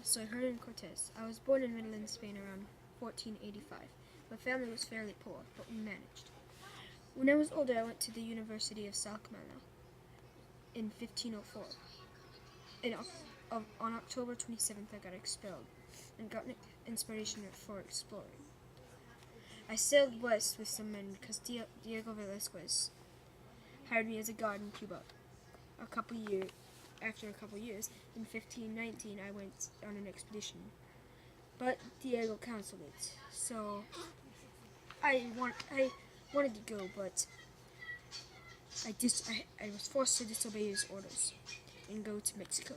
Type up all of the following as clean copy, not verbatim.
soy Hernan Cortez. I was born in Midland, Spain around 1485. My family was fairly poor, but we managed. When I was older, I went to the University of Salcmana in 1504. On October 27th, I got expelled and got inspiration for exploring. I sailed west with some men because Diego Velazquez hired me as a guard in Cuba. After a couple years, in 1519, I went on an expedition, but Diego canceled it. So I wanted to go, but I was forced to disobey his orders and go to Mexico.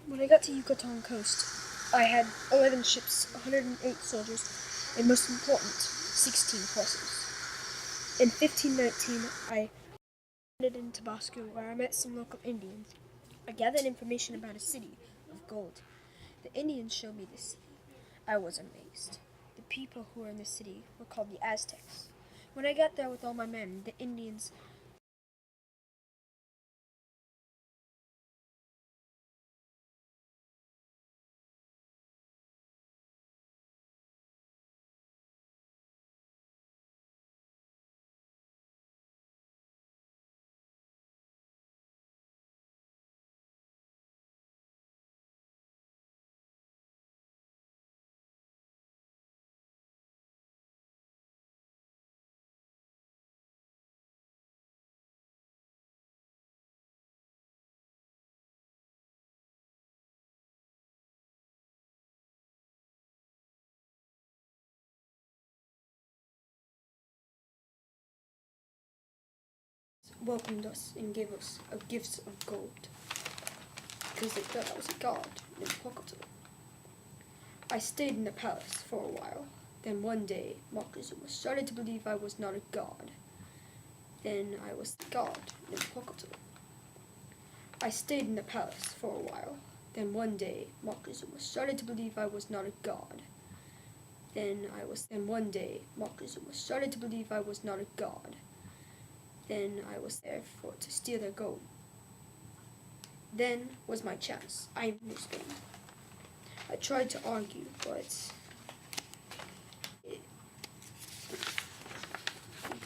When I got to Yucatan coast, I had 11 ships, 108 soldiers, and most important, 16 horses. In 1519, I landed in Tabasco, where I met some local Indians. I gathered information about a city of gold. The Indians showed me the city. I was amazed. The people who were in the city were called the Aztecs. When I got there with all my men, the Indians welcomed us and gave us gifts of gold, because they thought I was a god in Pocketal. I stayed in the palace for a while. Then one day, Moctezuma started to believe I was not a god. Then I was the god in Pocketal. I stayed in the palace for a while. Then one day, Moctezuma started to believe I was not a god. Then one day, Moctezuma started to believe I was not a god. Then I was there to steal their gold. Then was my chance. I knew Spain. I tried to argue, but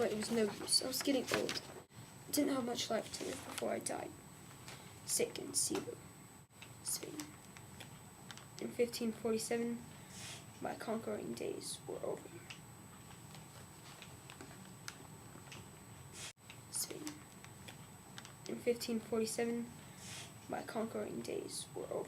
it was no use. I was getting old. I didn't have much life to live before I died. Sick in Cebu, Spain. In 1547, my conquering days were over. Spain. In 1547, my conquering days were over.